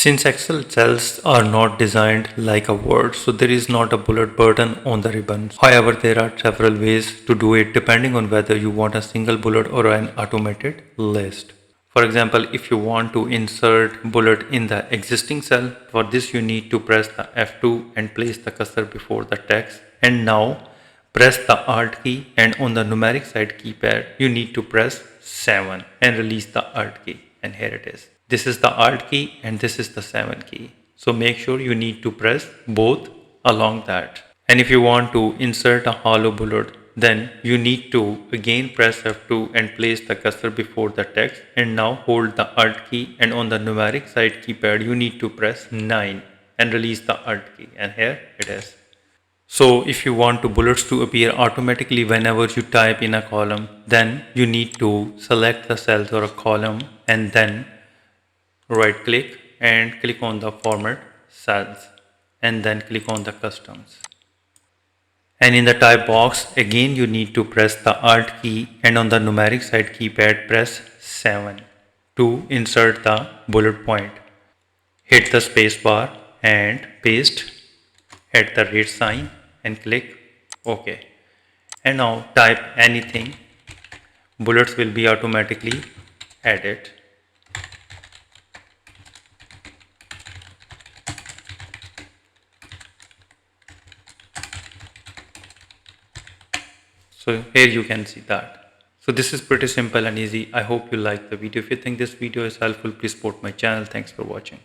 Since Excel cells are not designed like a word, so there is not a bullet button on the ribbons. However, there are several ways to do it depending on whether you want a single bullet or an automated list. For example, if you want to insert bullet in the existing cell, for this you need to press the F2 and place the cursor before the text. And now press the Alt key, and on the numeric side keypad you need to press 7 and release the Alt key, and here it is. This is the Alt key and this is the 7 key. So make sure you need to press both along that. And if you want to insert a hollow bullet, then you need to again press F2 and place the cursor before the text, and now hold the Alt key, and on the numeric side keypad you need to press 9 and release the Alt key, and here it is. So if you want bullets to appear automatically whenever you type in a column, then you need to select the cells or a column and then right click and click on the format cells and then click on the customs. And in the type box again you need to press the Alt key, and on the numeric side keypad press 7 to insert the bullet point. Hit the space bar and paste at the rate sign and click OK. And now type anything, bullets will be automatically added. So here you can see that. So this is pretty simple and easy. I hope you like the video. If you think this video is helpful, please support my channel. Thanks for watching.